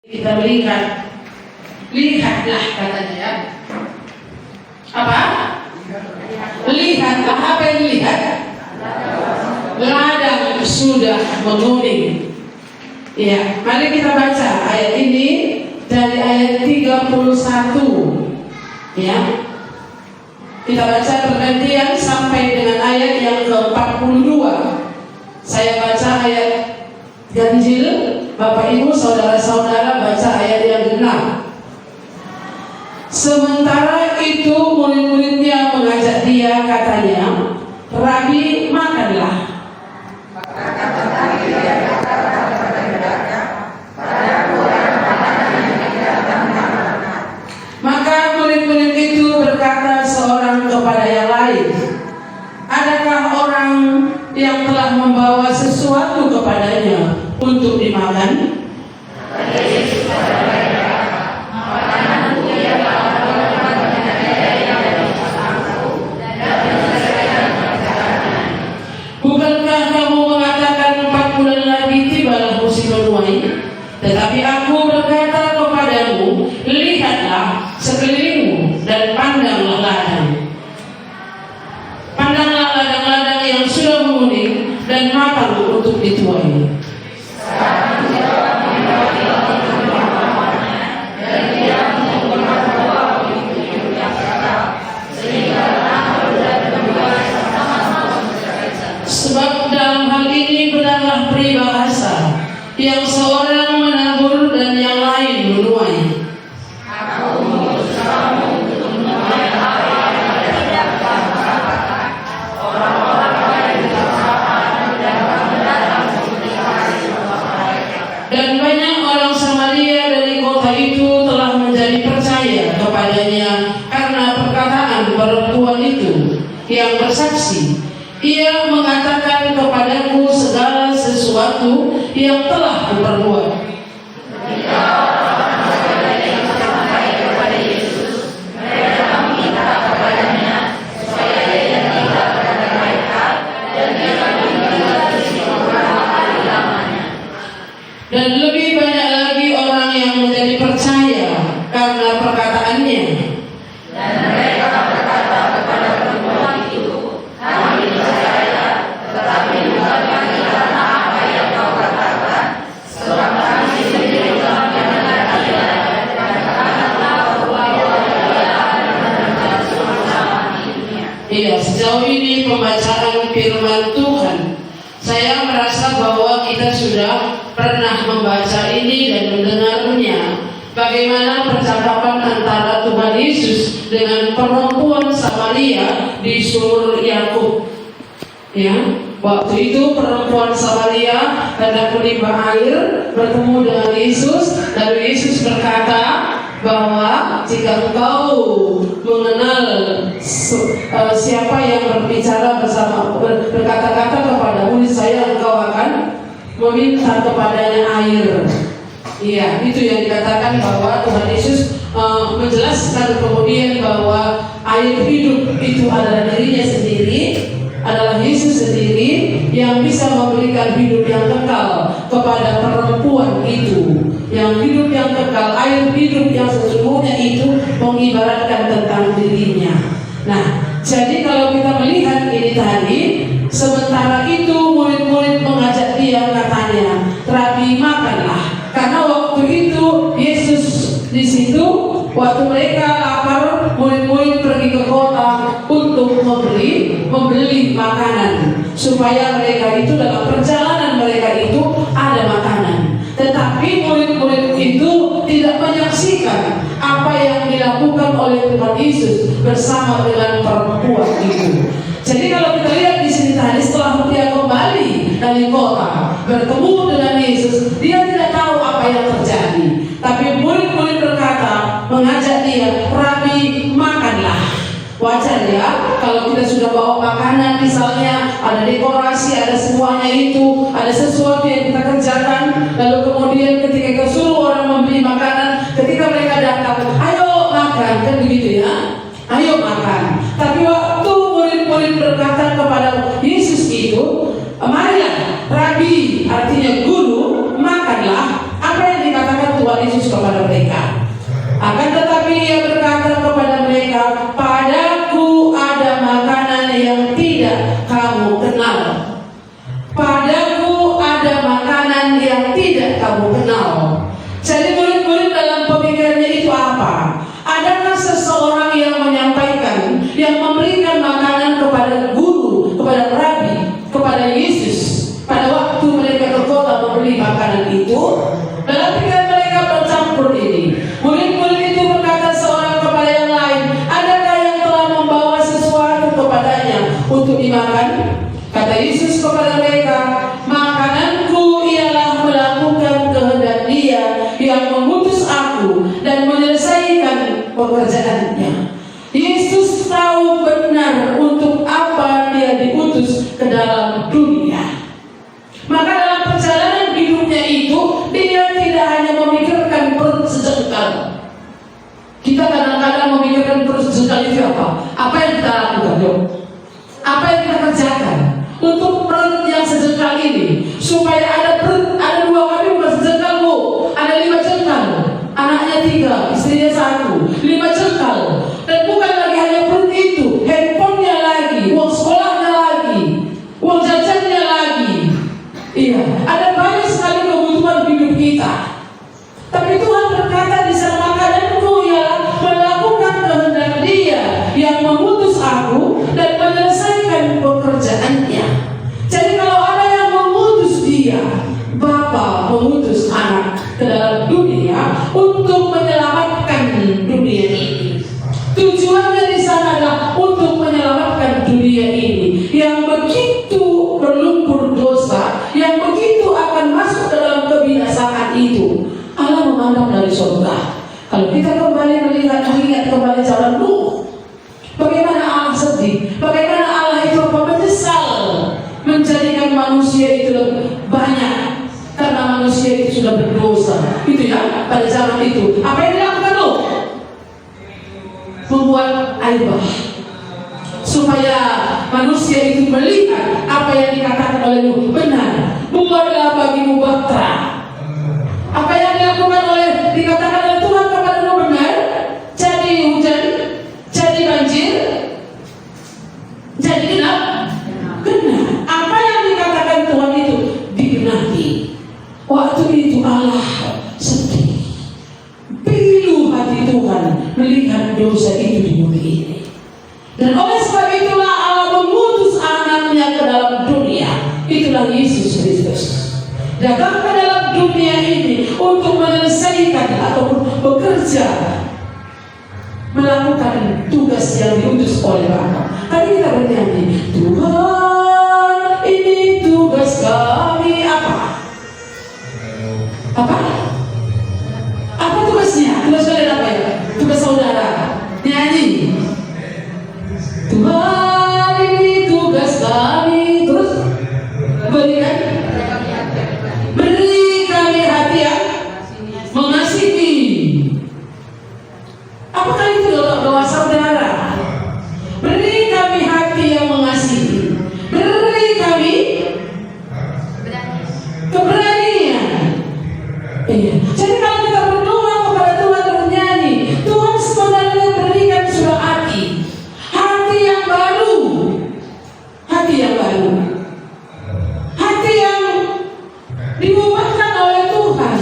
Kita melihat, lihatlah katanya ya. Apa? Lihatlah, apa yang dilihat? Ladang sudah menguning. Ya, mari kita baca ayat ini dari ayat 31. Ya. Kita baca pergantian sampai dengan ayat yang ke-42. Saya baca ayat ganjil, Bapak Ibu, saudara-saudara baca ayat yang ke-6. Sementara itu murid-muridnya mengajak dia, katanya, "Rabi, makanlah." Maka murid-murid itu berkata seorang kepada yang lain, "Adakah orang yang telah membawa sesuatu kepadanya untuk dimakan?" Bukankah kamu mengatakan 4 bulan lagi tibalah musim menuai? Tetapi aku berkata kepadamu, lihatlah sekelilingmu dan pandanglah ladang. Pandanglah ladang-ladang yang sudah menguning dan matang untuk dituai. Sebab dalam hal ini benarlah peribahasa, yang seorang menabur dan yang lain menuai. Dan banyak orang Samaria dari kota itu telah menjadi percaya kepadanya karena perkataan perempuan itu yang bersaksi, "Ia mengatakan kepadaku segala sesuatu yang telah kuperbuat." Dan lebih banyak lagi orang yang menjadi percaya karena perkataannya. Dan mereka berkata kepada perempuan itu, "Kami percaya, tetapi bukan karena apa yang kau katakan, sebab kami sendiri telah mendengar dia dan katakanlah bahwa dia adalah bersama hidupnya." Iya, sejauh ini pembacaan firman Tuhan. Saya merasa bahwa kita sudah pernah membaca ini dan mendengarnya. Bagaimana percakapan antara Tuhan Yesus dengan perempuan Samaria di sumur Yakub. Ya, waktu itu perempuan Samaria hendak menimba air, bertemu dengan Yesus, lalu Yesus berkata bahwa jika engkau mengenal siapa yang berbicara bersama, berkata-kata kepada murid saya, engkau akan meminta kepadanya air. Iya, itu yang dikatakan bahwa Tuhan Yesus menjelaskan kemudian bahwa air hidup itu adalah dirinya sendiri, adalah Yesus sendiri yang bisa memberikan hidup yang kekal kepada perempuan itu. Yang hidup yang kekal, air hidup yang sesungguhnya itu mengibaratkan tentang dirinya. Nah, jadi kalau kita melihat ini tadi, sementara itu murid-murid mengajak dia, katanya, "Rabi, makanlah." Karena waktu itu Yesus di situ, waktu mereka lapar, murid-murid pergi ke kota untuk membeli makanan supaya mereka itu dalam perjalanan mereka itu ada makanan. Tetapi murid-murid itu tidak menyaksikan apa yang dilakukan oleh Tuhan Yesus bersama dengan perempuan itu. Jadi kalau kita lihat di sini tadi, setelah dia kembali dari kota bertemu dengan Yesus, dia tidak tahu apa yang terjadi. Tapi murid-murid berkata, mengajak dia, "Rabi, makanlah." Wajar ya, kalau kita sudah bawa makanan, misalnya ada dekorasi, ada semuanya itu, ada sesuatu yang kita kerjakan, lalu kemudian ketika kita suruh orang membeli makanan, ketika mereka datang, "Ayo makan," kan begitu ya, "Ayo makan." Tapi waktu murid-murid berkata kepada Yesus itu, "Marilah, Rabi," artinya guru, "makanlah." Apa yang dikatakan Tuhan Yesus Yesus kepada mereka. Akan tetapi ia berkata kepada mereka, padaku ada makanan yang tidak kamu kenal. Padaku ada makanan yang tidak kamu kenal. Jadi murid-murid dalam pemikirannya itu apa? Adakah seseorang yang menyampaikan, yang memberikan makanan kepada guru, kepada rabi, kepada Yesus pada waktu mereka ke kota membeli makanan itu? Dalam pikiran mereka bercampur ini. Murid-murid itu berkata seorang kepada yang lain, adakah yang telah membawa sesuatu kepadanya untuk dimakan? Kata Yesus kepada mereka, makananku ialah melakukan kehendak Dia yang mengutus aku dan menyelesaikan pekerjaannya. Yesus tahu benar untuk apa Dia diutus ke dalam dunia. Maka dalam perjalanan hidupnya itu, Dia tidak hanya memikirkan perut sejengkal. Kita kadang-kadang memikirkan perut sejengkal itu apa? Apa yang kita lakukan, yuk? Apa yang kita kerjakan untuk perut yang sejengkal ini? Supaya ada perut, ada 2 kali bukan sejengkal, Bu. Ada 5 jengkal. Anaknya 3, istrinya 1, 5 jengkal. Dan bukan lagi hanya perut itu, handphonenya lagi, uang sekolahnya lagi, uang jajannya lagi. Iya, ada banyak sekali kebutuhan hidup kita. Tapi Tuhan berkata di sana, makananku ialah melakukan kehendak Dia yang mengutus aku dan menyelesaikan pekerjaannya. Jadi kalau ada yang mengutus Dia, Bapa mengutus anak ke dalam dunia untuk menyelamatkan dunia ini. Tujuannya di sana adalah untuk menyelamatkan dunia ini yang begitu berlumpur dosa, yang begitu akan masuk ke dalam kebinasaan itu. Allah memandang dari surga. Kalau kita kembali mengingat kembali zaman Nuh, bagaimana Allah sedih, bagaimana Allah itu menyesal menjadikan manusia itu lebih banyak karena manusia itu sudah berdosa. Itu ya, pada zaman itu. Apa yang dilakukan Nuh? Membuat air bah supaya manusia itu melihat apa yang dikatakan oleh Nuh benar. Buatlah bagimu bahtera. Apa yang dilakukan dikatakan oleh Tuhan kepada Nuh benar. Jadi hujan, jadi banjir, jadi genap. Apa yang dikatakan Tuhan itu digenapi. Waktu itu Allah sedih, pilu hati Tuhan melihat dosa itu di bumi ini. Dan oleh sebab itulah Allah mengutus anaknya ke dalam dunia. Itulah Yesus Kristus. Datang ke dalam dunia ini untuk menyelesaikan atau bekerja, melakukan tugas yang diutus oleh Bapa. Tadi kita bernyanyi, Tuhan ini tugas kami. Apa tugasnya? Tugas kalian apa ya? Tugas saudara. Nyanyi. Tuhan ini tugas kami. Terus beri kami hati yang mengasihi. Apakah itu doa saudara? Beri kami hati yang mengasihi. Beri kami keberanian. Iya. Jadi kalau kita berdoa kepada Tuhan bernyanyi, Tuhan sebenarnya berikan sudah hati yang baru, hati yang diubahkan oleh Tuhan.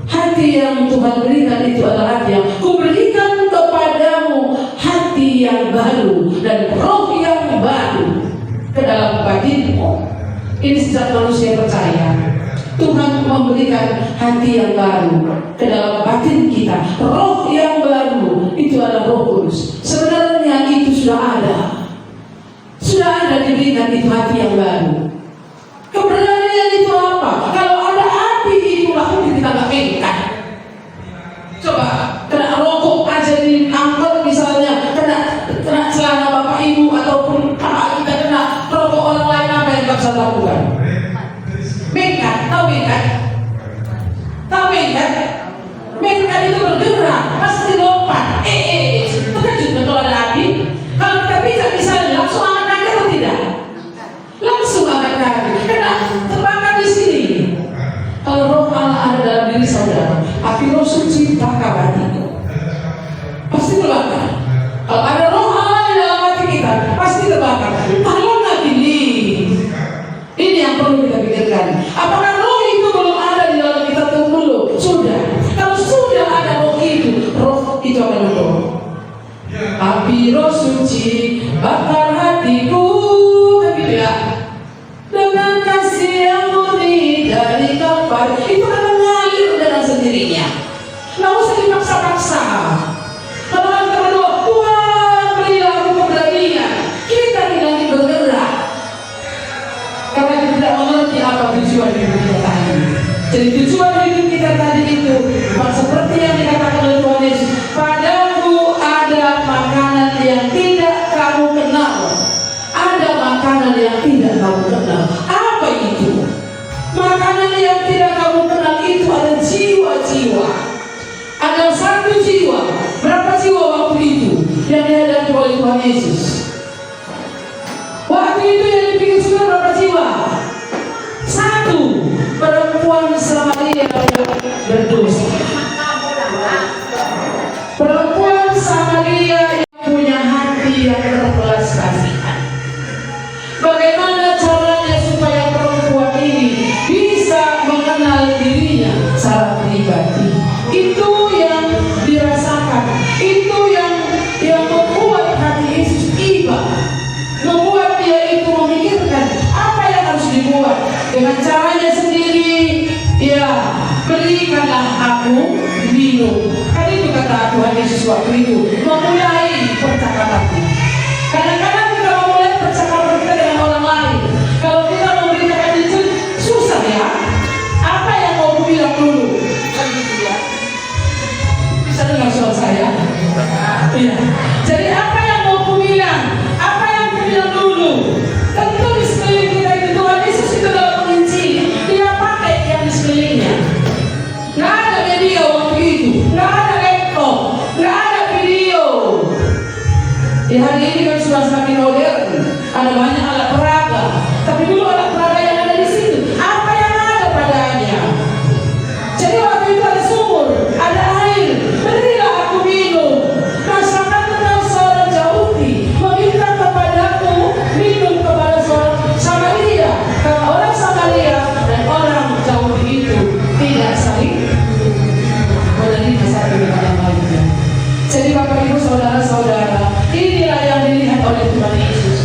Hati yang Tuhan berikan itu adalah hati yang kuberikan kepadamu, hati yang baru dan roh yang baru ke dalam batinmu. Ini sejak manusia percaya, Tuhan memberikan hati yang baru ke dalam batin kita. Roh yang baru itu adalah Roh Kudus. Sebenarnya itu sudah ada diberikan itu hati yang baru. Keberanian itu apa? Kalau ada api itu langsung kita nggak pegang. Coba kena rokok aja di angkot misalnya, kena celana bapak ibu ataupun kakak kita kena rokok orang lain, apa yang kita bisa lakukan? Mengkat, tahu mengkat itu bergerak, pasti lompat. Terkejut kalau ada api. Kalau kita bisa misalnya langsung angkat atau tidak? Langsung angkat. api roh suci bakar hatiku, begitu ya. Dengan kasih yang murni dari Kalbar, itu akan mengalir dengan sendirinya. Nggak usah dipaksa-paksa. Kalau kita berdoa, Tuhan berilah aku keberanian, kita tidak bergerak karena kita tidak mengerti apa tujuan hidup kita tadi. Jadi tujuan hidup kita tadi itu seperti yang dikatakan oleh Tuhan Yesus, padaku ada makanan yang tidak kamu kenal, ada makanan yang tidak kamu kenal. Apa itu? Makanan yang tidak kamu kenal itu ada jiwa-jiwa. Ada satu jiwa. Berapa jiwa waktu itu yang dihadapi oleh Tuhan Yesus? Waktu itu yang dipikir sudah berapa jiwa? Satu, perempuan Samaria yang berdosa. Perempuan Samaria yang punya hati yang berbelas kasihan. Bagaimana caranya supaya perempuan ini bisa mengenal dirinya secara pribadi? Itu yang dirasakan, itu yang membuat hati Yesus iba, membuat dia itu memikirkan apa yang harus dibuat dengan caranya sendiri. Ya, berikanlah aku minum. Kan itu kata Tuhan Yesus waktu itu, memulai percakapan. Kadang-kadang kita memulai percakapan kita dengan orang lain. Kalau kita memberitakan itu susah ya. Apa yang mau bilang dulu? Kan gitu ya. Bisa dengar suara saya? Iya. Jadi apa yang mau ku bilang? Apa yang ku bilang dulu? Tentu di sekeliling kita itu Tuhan Yesus itu dalam menginjili. Dia pakai yang di sekelilingnya. Nggak ada media waktu itu. Nggak ada laptop. Nggak ada video. Di hari ini kan sudah semakin modern. Ada banyak alat peraga. Tapi dulu alat peraga yang ada di situ, apa yang ada padanya? Jadi waktu itu ada sumur, ada air. Berilah aku minum. Masyarakat tentang seorang Yahudi meminta kepadaku minum kepada seorang Samaria. Karena orang Samaria dan orang Yahudi itu tidak saling menerima satu dengan yang lainnya. Jadi Bapak Ibu saudara-saudara, inilah yang dilihat oleh Tuhan Yesus.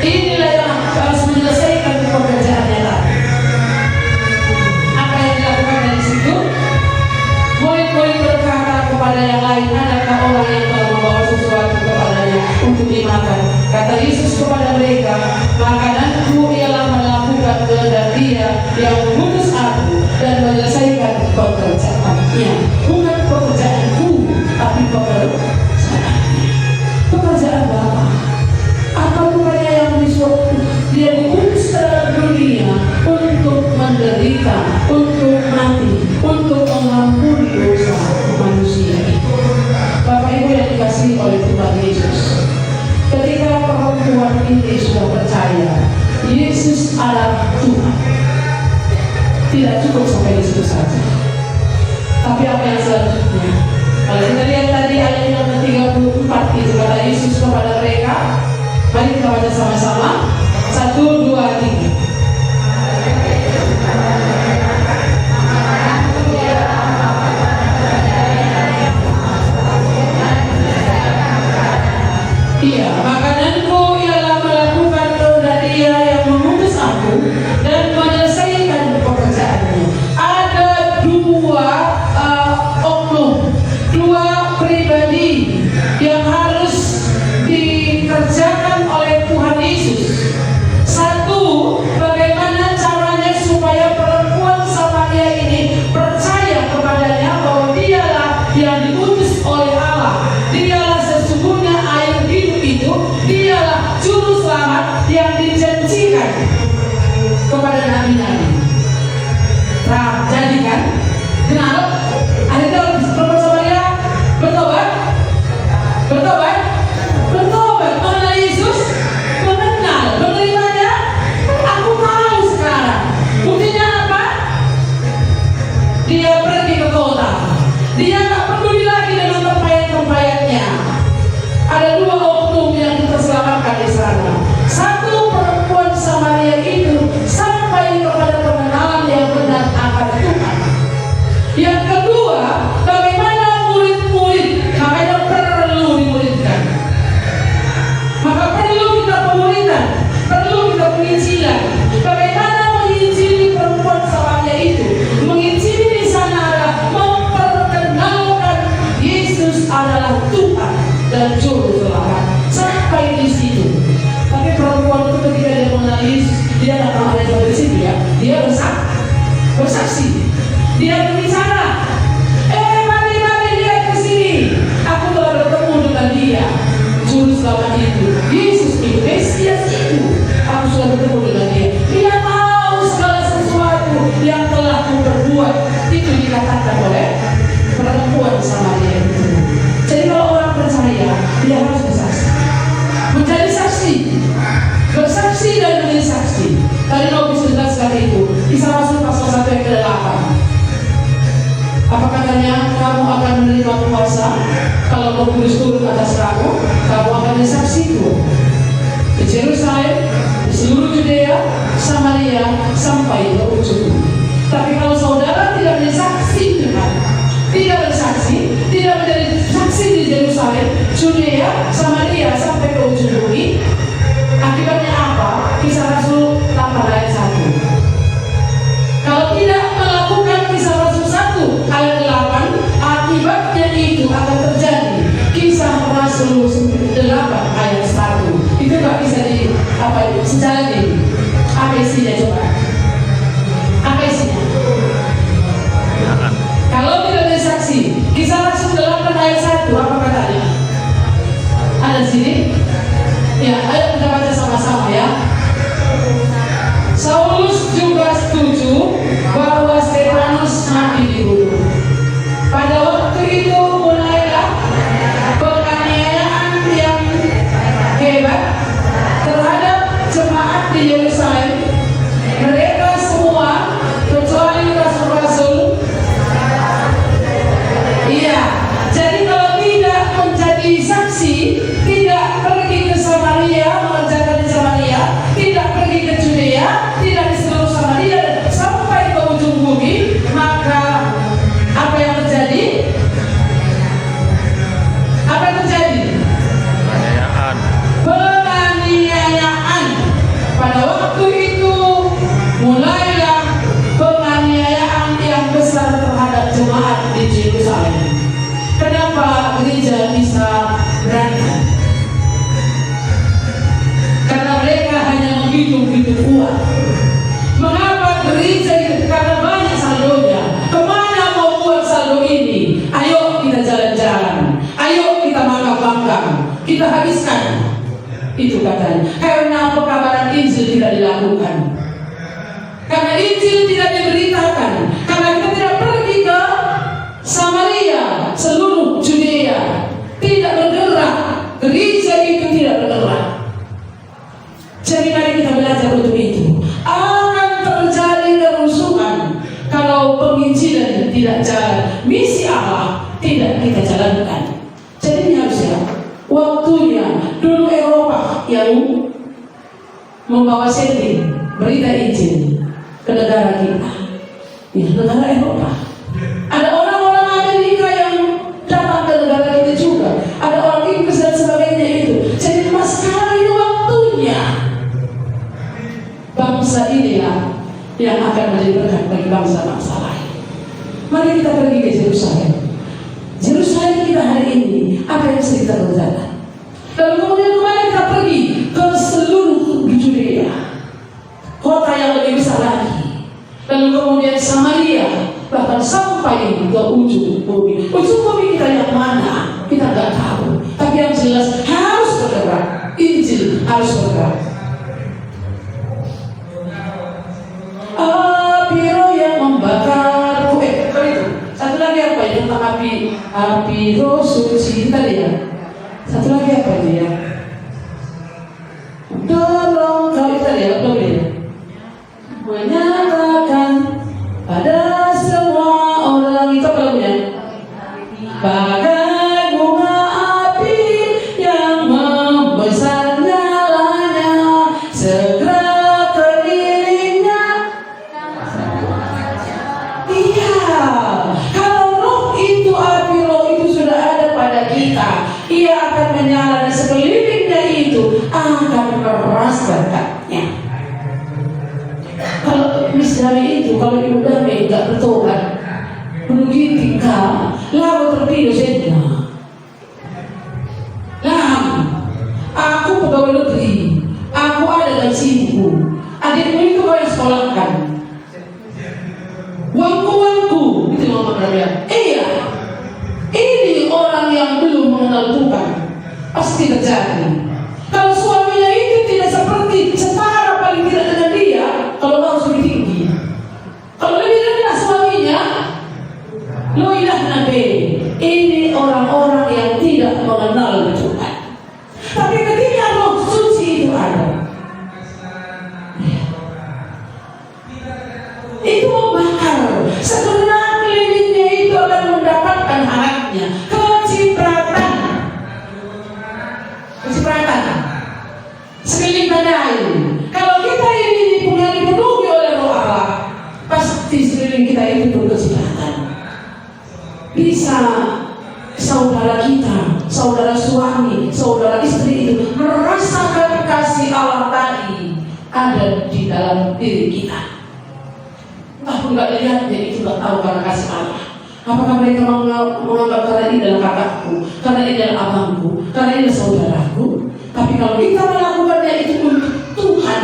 Inilah yang harus menyelesaikan pekerjaannya tadi. Apa yang dilakukan dari situ? Murid-murid berkata kepada yang lain, adakah orang yang telah membawa sesuatu kepadanya untuk dimakan? Kata Yesus kepada mereka, makananku ialah melakukan kehendak Dia yang mengutus aku dan menyelesaikan pekerjaannya. Bukan pekerjaanku, tapi pekerjaannya. Pekerjaan Bapa. Apa bukannya yang disuruh? Dia diutus dalam dunia untuk menderita, untuk mati, untuk mengampuni dosa manusia itu. Bapak Ibu yang dikasihi oleh Tuhan Yesus, ketika perempuan ini sudah percaya Yesus adalah Tuhan, tidak cukup sampai di situ saja. Tapi apa yang selanjutnya? Kalau kita lihat tadi ayat yang ke-34 itu kata Yesus kepada mereka, mari kita baca sama-sama. 1, 2, 3. Iya, makananku ialah melakukan kehendak Dia yang mengutus aku dan menyelesaikan pekerjaannya. Ada dua oknum, dua pribadi yang harus dikerjakan oleh Tuhan Yesus. Satu, bagaimana caranya supaya perempuan Samaria ini percaya kepadanya bahwa Dialah yang diutus oleh Allah. Dialah sesungguhnya air hidup itu. Dialah juru selamat yang dijanjikan kepada nabi-nabi. Nah, jadi kan, kenal? Akhirnya perempuan Samaria bertobat, bertobat, bertobat mengenal Yesus, mengenal, menerimanya. Aku tahu sekarang. Buktinya apa? Dia pergi ke kota. Dia tak peduli lagi dengan tempayat-tempayatnya. Ada dua oknum yang terselamatkan di sana. Satu, perempuan Samaria itu sampai kepada Apa katanya? Kamu akan menerima kuasa kalau Roh Kudus turun atas kamu. Kamu akan menjadi saksiku di Yerusalem, di seluruh Yudea, Samaria, sampai ke ujung bumi. Tapi kalau saudara tidak menjadi saksi Tuhan, tidak bersaksi, tidak menjadi saksi di Yerusalem, Yudea, Samaria, sampai ke ujung bumi, akibatnya apa? Kisah Rasul 8 ayat 1. Kalau tidak melakukan Kisah Rasul 1 ayat 8, akibatnya itu akan terjadi Kisah Rasul 8 ayat 1. Itu gak bisa sejalan ini. Apa isinya coba? Apa isinya? Kalau tidak ada saksi, Kisah Rasul 8 ayat 1, apa katanya? Ada sini? Ya, ayo kita baca sama-sama ya. Saulus juga setuju bahwa Stefanus mati dibunuh. Pada waktu itu mulailah penganiayaan yang hebat terhadap jemaat di Yerusalem. Mereka semua kecuali rasul-rasul. Iya, jadi kalau tidak menjadi saksi, tidak pergi ke Samaria, mengerjakan di Samaria, tidak pergi ke Judea, tidak di seluruh Samaria, sampai ke ujung bumi, maka apa yang terjadi? Apa yang terjadi? Penganiayaan. Pada waktu itu mulailah penganiayaan yang besar terhadap jemaat di Yerusalem. Kenapa gereja bisa berani? Karena mereka hanya menghitung uang. Mengapa gereja itu? Karena banyak saldonya. Kemana mau buat saldo ini? Ayo kita jalan-jalan, ayo kita makan-makan, kita habiskan. Itu katanya. Karena pekabaran Injil tidak dilakukan, karena Injil tidak diberitakan, karena kita tidak pergi ke Samaria, seluruh Judea, tidak bergerak. Gereja itu tidak bergerak. Jadi mari kita belajar untuk itu. Akan terjadi kerusuhan kalau penginjilan tidak jalan, misi Allah tidak kita jalankan. Jadi ini harusnya waktunya. Dulu Eropa yang membawa sendiri berita Injil ke negara kita, ya, negara Eropa. Ada orang-orang Amerika yang datang ke negara kita juga, ada orang Inggris dan sebagainya itu. Jadi sekarang ini waktunya. Bangsa inilah yang akan menjadi berkat bagi bangsa-bangsa lain. Mari kita pergi ke Yerusalem. Yerusalem kita hari ini, apa yang bisa kita kerjakan? Lalu kemudian kemana kita pergi? Ke seluruh Judea, kota yang lebih besar lagi. Lalu kemudian Samaria, bahkan sampai ke ujung bumi. Ujung bumi kita yang mana? Kita nggak tahu. Tapi yang jelas harus bergerak. Injil harus bergerak. Api roh yang membakar. Satu lagi apa ya? Tentang api roh suci tadi ya. Satu lagi apa dia? Tolong kau tadi ya, belum ya? Menyatakan pada semua orang itu apa lagunya? Bagai bunga api yang membesar nyalanya, segera kelilingnya. Iya, kalau roh itu, api roh itu sudah ada pada kita, ia akan menyala dan sekelilingnya itu akan keras berkatnya. Kalau misalnya itu, kalau ibu damai tidak bertobat, merugi tinggal, lalu terpilih saja. Aku pegawai negeri, aku ada gajiku, adikmu itu kau yang sekolahkan, uangku, itu mama bilang. Iya, ini orang yang belum mengenal Tuhan pasti terjadi. Kalau suaminya itu tidak seperti setara paling tidak dengan dia, kalau harus lebih tinggi. Kalau lebih rendah suaminya, lo ilah nabi. Ini orang-orang yang tidak mengenal Tuhan. Tapi ketika roh suci itu ada, itu membakar. Sebenarnya kelilingnya itu akan Bisa saudara kita, saudara suami, saudara istri itu merasakan kasih Allah tadi ada di dalam diri kita. Aku nggak lihatnya, itu nggak tahu karena kasih Allah. Apakah mereka menganggap karena ini adalah kakakku, karena ini adalah abangku, karena ini adalah saudaraku? Tapi kalau kita melakukannya itu untuk Tuhan,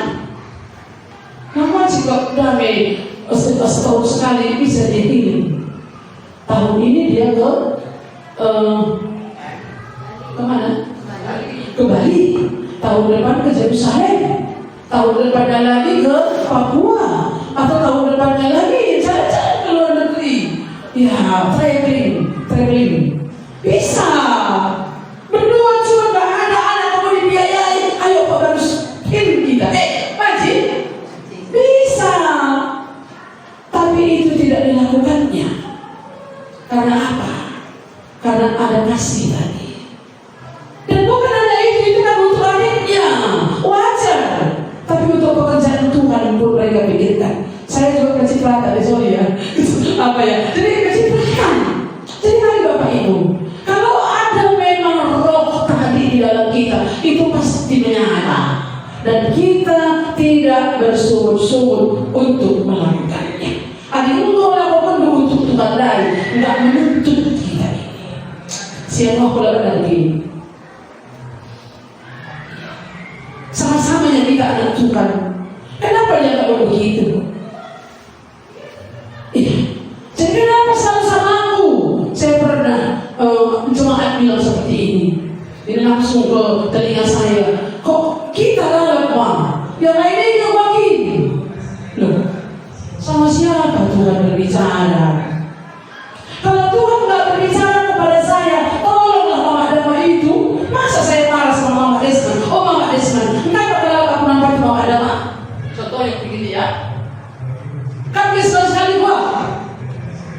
maka jika damai setahun sekali bisa dihiling. Tahun ini dia kemana? Ke Bali. Tahun depan ke Jerusalem. Tahun depannya lagi ke Papua. Atau tahun depannya lagi jalan-jalan ke luar negeri. Ya, traveling. Bisa. Berdua cuma gak ada anak mau dibiayai. Ayo Pak harus kirim kita. Pakcik. Bisa. Tapi itu tidak dilakukannya. Karena apa? Karena ada kasih tadi. Dan bukan hanya itu kan untuk adiknya, wajar. Tapi untuk pekerjaan Tuhan pun mereka pikirkan. Saya juga kecipratan, sorry ya. Apa ya? Jadi kecipratan. Jadi mari Bapak Ibu, kalau ada memang roh tadi di dalam kita, itu pasti menyala. Dan kita tidak bersungut-sungut untuk melakukannya. Ada yang melakukan untuk Tuhan lain, tidak menuntut kita ini. Siapa kalau lagi? Sama-sama yang kita anak Tuhan. Kenapa dia tak boleh begitu? Iya. Jadi kenapa sama-sama aku? Saya pernah jemaat bilang seperti ini. Ini langsung ke telinga saya. Kok kita lalap Bang? Yang lainnya yang bagi. Loh, sama siapa Tuhan berbicara? Kalau Tuhan nggak berbicara kepada saya, tolonglah Mama Dama itu. Masa saya marah sama Mama Desman? Oh Mama Desman, kenapa kalau aku nampak Mama Dama? Contoh yang begini ya. Kan Desman sekali buat.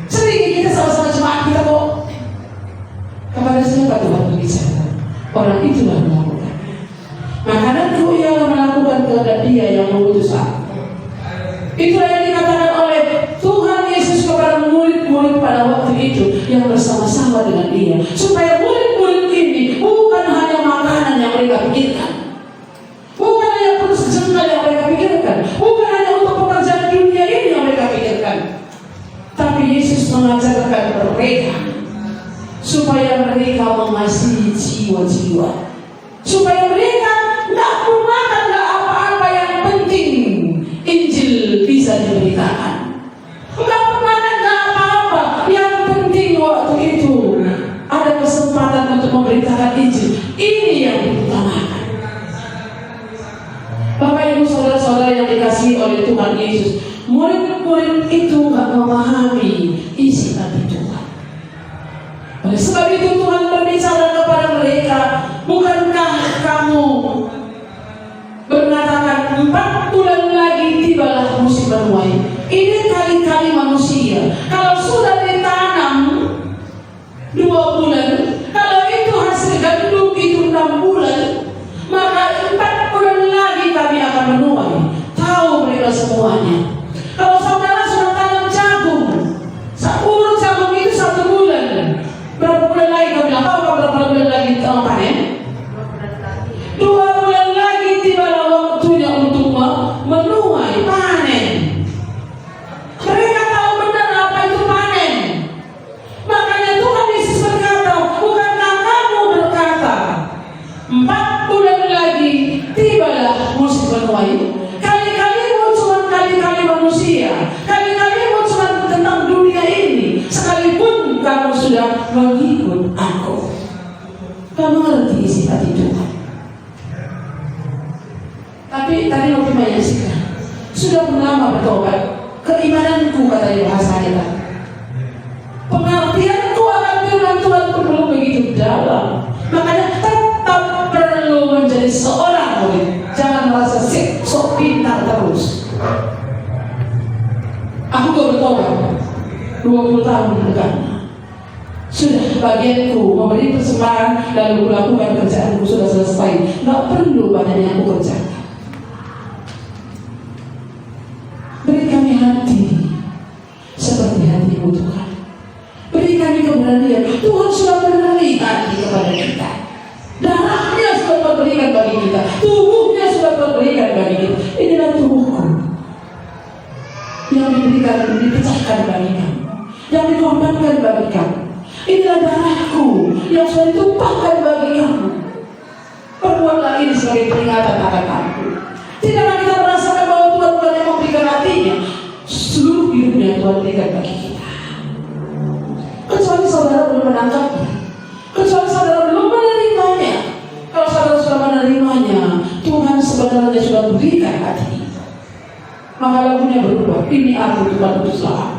Sering kita sama-sama jemaat kita kok. Kepada siapa Tuhan berbicara? Orang itulah melakukan. Makanya Tuhan yang melakukan kehendak Dia yang mengutus aku. Itulah yang dikatakan oleh Tuhan Yesus kepada murid-murid pada waktu itu yang bersama-sama dengan Dia, supaya murid-murid ini bukan hanya makanan yang mereka pikirkan, bukan hanya perut sejengkal yang mereka pikirkan, bukan hanya untuk pekerjaan dunia ini yang mereka pikirkan, tapi Yesus mengajarkan mereka supaya mereka mengasihi jiwa-jiwa, supaya mereka tidak makan apa-apa yang penting Injil bisa diberitakan. Enggak makan apa-apa yang penting waktu itu ada kesempatan untuk memberitakan Injil. Ini yang diutamakan. Bapak Ibu saudara-saudara yang dikasihi oleh Tuhan Yesus, murid-murid itu enggak memahami isi hati Tuhan. Oleh sebab itu Tuhan berbicara kepada mereka, bukankah kamu mengatakan 4 bulan lagi tibalah musim menuai. Ini kali-kali manusia. Kalau sudah ditanam 2 bulan, kalau itu hasil gandum itu 6 bulan, maka 4 bulan lagi kami akan menuai. Tahu mereka semuanya. Kalau saudara sudah tanam jagung, urut jagung itu 1 bulan. Berapa bulan lagi kami tahu berapa bulan lagi panen? 2 bulan lagi tibalah waktunya untuk menuai, panen. Mereka tahu benar apa itu panen. Makanya Tuhan Yesus berkata, bukankah kamu berkata 4 bulan lagi tibalah musim menuai? Kali-kalimu cuma kali-kali manusia, kali-kalimu cuma tentang dunia ini, sekalipun kamu sudah mengikut aku. Kamu ngerti isi hati Tuhan. Tapi tadi waktu menyaksikan, sudah lama bertobat, keimananku katanya bahasanya, pengertianku akan firman Tuhan pun belum begitu dalam. Makanya tetap perlu menjadi seorang murid. Jangan merasa sok pintar terus. Aku bertobat 20 tahun dekat. Sudah bagianku memberi persembahan lalu melakukan kerjaanku sudah selesai. Tidak perlu banyak yang aku kerjakan. Beri kami hati seperti hati-Mu Tuhan. Beri kami kebenaran kepada Dia. Tuhan sudah memberikan kepada kita. Darahnya sudah memberikan bagi kita. Tubuhnya sudah memberikan bagi kita. Inilah tubuhku yang diberikan, dipecahkan bagi kamu, yang dikorbankan bagi kamu. Inilah darahku yang sudah ditumpahkan bagi kamu. Perbuatlah ini sebagai peringatan akan aku. Tidaklah kita merasakan bahwa Tuhan bukan yang memberikan hatinya, seluruh hidupnya Tuhan berikan bagi kita. Kecuali saudara belum menangkapnya, kecuali saudara belum menerimanya. Kalau saudara sudah menerimanya, Tuhan sebenarnya sudah berikan hati. Maka lagunya berubah. Ini aku Tuhan utuslah.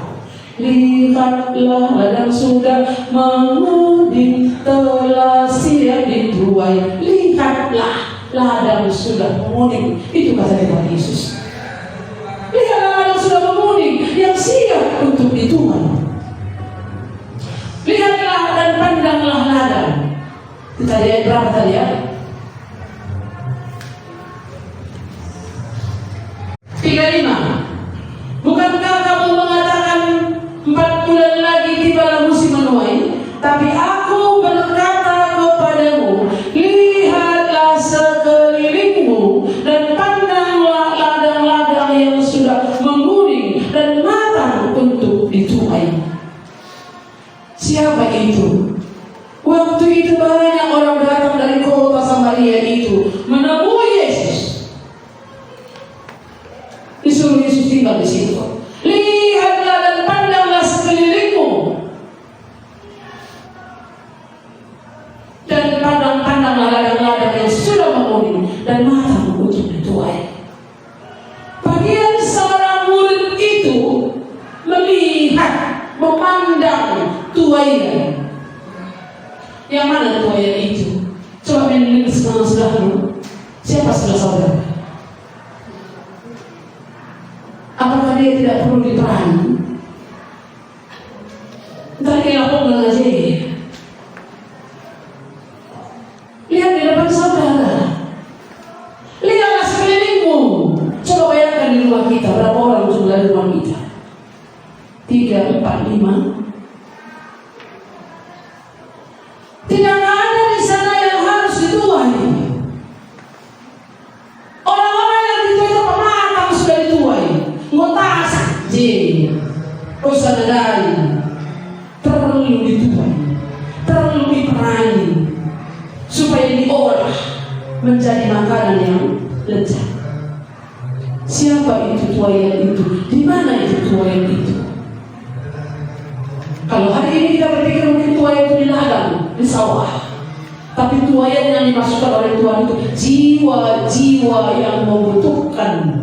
Lihatlah ladang sudah menguning, telah siap dituai. Lihatlah ladang sudah menguning. Itu kata Tuhan Yesus. Lihatlah ladang sudah menguning, yang siap untuk dituai. Lihatlah dan pandanglah ladang. Kita lihat berapa tadi ya? 35. Bukankah kamu mengatakan 4 bulan lagi tibalah musim menuai? Tapi aku berkata kepadamu, lihatlah sekelilingmu dan pandanglah ladang-ladang yang sudah menguning dan matang untuk dituai. Siapa itu? Waktu itu banyak orang datang dari kota Samaria itu menemui Yesus. Disuruh Yesus tinggal di situ. Lihatlah dan pandanglah sekelilingmu dan pandanglah ladang-ladang yang sudah menguning dan matang untuk dituai. Bagian seorang murid itu melihat, memandang tuaian. Yang mana tuaian itu? Coba menilai sebelah dulu. Siapa sebelah saudara? Apakah dia tidak perlu diperangi? Entah dia lapor aja. Lihat di depan saudara. Lihatlah sekelilingmu. Coba bayangkan di rumah kita, berapa orang jumlah di rumah kita? 3, 4, 5. Tidak ada di sana yang harus dituai. Orang-orang yang dituai itu pematang sudah dituai. Ngotas jin, usadari, perlu dituai, perlu diperangi supaya diolah menjadi makanan yang lezat. Siapa itu tuaian itu? Di mana itu tuaian itu? Kalau hari ini kita berpikir mungkin tuaian itu di ladang, di sawah, tapi tuaian yang dimaksudkan oleh Tuhan itu jiwa-jiwa yang membutuhkan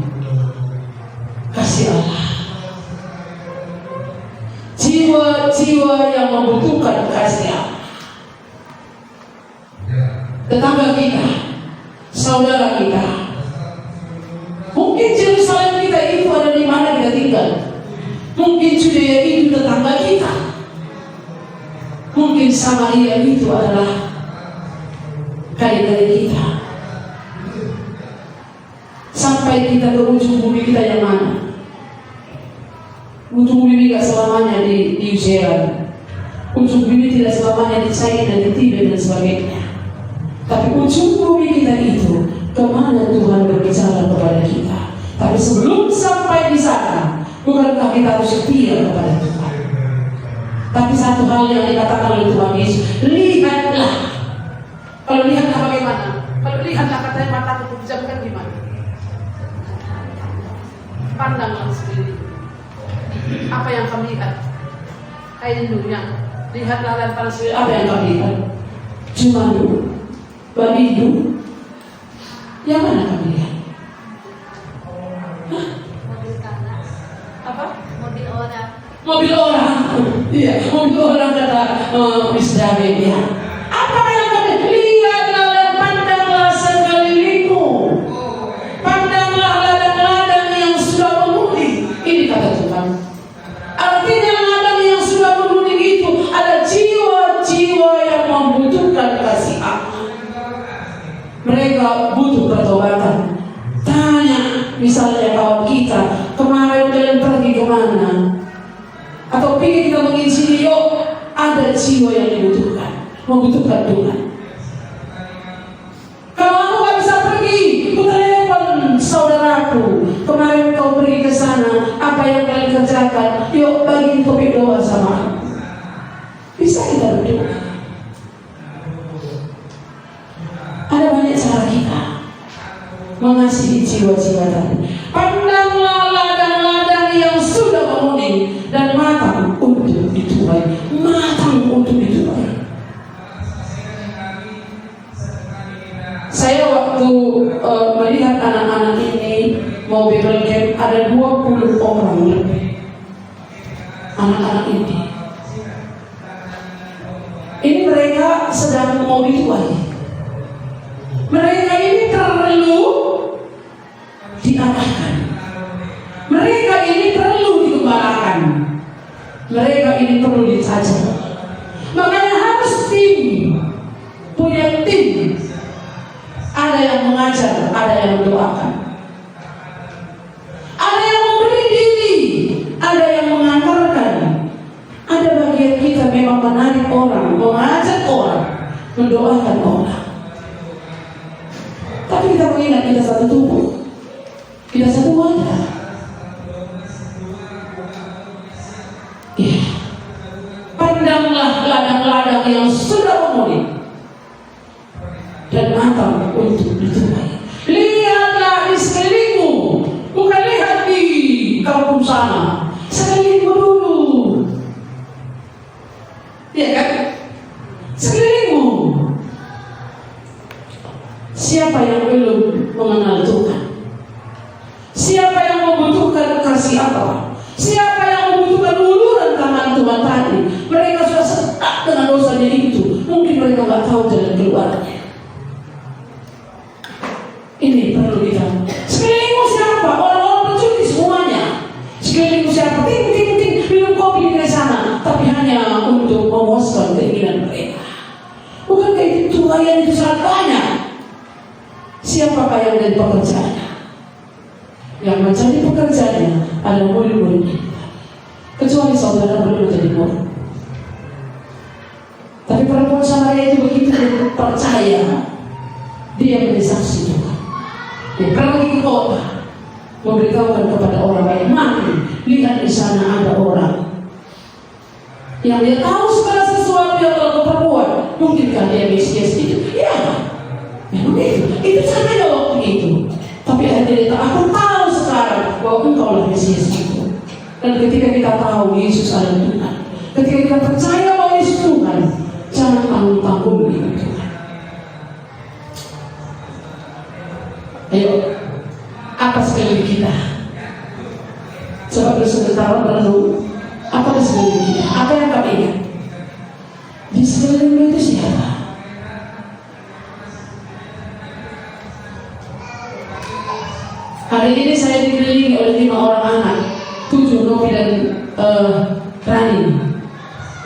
kasih Allah, jiwa-jiwa yang membutuhkan kasih Allah. Tetangga kita, saudara kita, mungkin Yerusalem kita itu ada di mana kita tinggal. Mungkin Judea itu tetangga kita. Mungkin Samaria itu adalah kali-kali kita. Sampai kita ke ujung bumi kita yang mana? Ujung bumi tidak selamanya di New Zealand. Ujung bumi tidak selamanya di China, di Tibet dan sebagainya. Tapi ujung bumi kita itu kemana Tuhan berbicara kepada kita. Tapi sebelum sampai di sana, bukankah kita harus setia kepada Tuhan? Tapi satu hal yang dikatakan oleh Tuhan Yesus, lihatlah. Kalau lihatlah bagaimana? Kalau lihatlah katanya mataku pejamkan gimana? Pandanglah sendiri. Apa yang kami lihat? Kain dunia. Lihatlah dan pandang sendiri. Apa yang kami lihat? Cumanu, babidu. Yang mana kami lihat? Mobil tanah. Apa? Mobil orang. Mobil orang. Iya, mobil orang kata Miss David ya. Apa yang kami lihatlah dan pandanglah sekelilingmu. Pandanglah ladang-ladang yang sudah menguning. Ini kata Tuhan. Artinya ladang yang sudah menguning itu ada jiwa-jiwa yang membutuhkan kasih Allah. Mereka butuh pertobatan. Tanya misalnya kawan kita, kemarin kalian pergi kemana? Atau pikir kita menginsini, yuk ada jiwa jiwa yang membutuhkan Tuhan. Kalau aku gak bisa pergi, ku telepon saudaraku, kemarin kau pergi ke sana, apa yang kalian kerjakan? Yuk bagi topik doa sama aku. Bisa kita berdoa. Ada banyak cara kita mengasihi jiwa-jiwa tadi. Pandanglah ladang-ladang yang sudah menguning dan matang untuk dituai. Matang untuk dituai. Saya waktu melihat anak-anak ini mau Bible camp, ada 20 orang lebih anak-anak ini. Ini mereka sedang mau dituai. Mereka ini perlu diarahkan. Mereka ini perlu dikembangkan. Mereka ini perlu dicacat. Makanya harus punya tim. Ada yang mengajar, ada yang mendoakan. Ada yang memberi diri, ada yang mengantarkan. Ada bagian kita memang menarik orang, mengajak orang, mendoakan orang. Tapi kita mengingat kita satu tubuh, kita satu wadah. Ya. Pandanglah ladang-ladang yang sudah menguning dan matang untuk dituai. Lihatlah di sekelilingmu, bukan lihat di kampung sana. Sekelilingmu dulu, ya kan? Sekelilingmu. Siapa yang belum mengenal Tuhan? Siapa yang membutuhkan kasih Allah? Siapa yang membutuhkan uluran tangan Tuhan tadi? Mereka sudah setak dengan dosanya itu. Mungkin mereka nggak tahu jalan keluarnya. Ini perlu kita. Sekelilingmu siapa? Orang-orang berjudi semuanya. Sekelilingmu siapa? Ting, minum kopi di sana, tapi hanya untuk memuaskan keinginan mereka. Bukankah itu tuayan itu sangat banyak? Siapakah yang menjadi pekerjaannya? Yang menjadi pekerjaannya adalah murid-murid kita. Kecuali saudara belum menjadi murid. Tapi perempuan Samaria itu begitu percaya, dia menjadi saksi Tuhan. Dia pergi ke kota, memberitahukan kepada orang lain, mari lihat di sana ada orang yang dia tahu segala sesuatu yang telah kau perbuat. Mungkinkah dia Mesias itu? Ya, memang itu saja waktu itu. Tapi akhirnya aku tahu sekarang bahwa engkaulah Mesias itu. Dan ketika kita tahu Yesus adalah Tuhan, ketika kita percaya bahwa Yesus Tuhan, jangan tanggung-tanggung dengan Tuhan. Ayo, apa sekeliling kita? Coba sebentar merenung. Apa di sekeliling kita? Apa yang kami ingat? Di sekeliling itu siapa? Hari ini saya dikelilingi oleh 5 orang anak, 7 Novi dan Rani.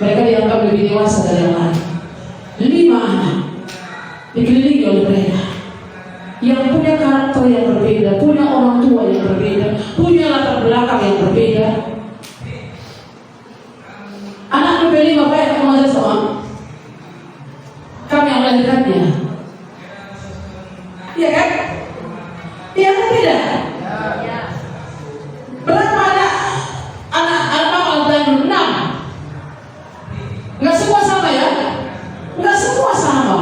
Mereka dianggap lebih dewasa dari yang lain. 5 anak dikelilingi oleh mereka yang punya karakter yang berbeda, punya orang tua yang berbeda, punya latar belakang yang berbeda. Anak lebih 5 kayak mengajar sama kami yang melahirkannya, iya kan? Iya kan tidak? Berapa anak dan 6? Nggak semua sama ya? Nggak semua sama.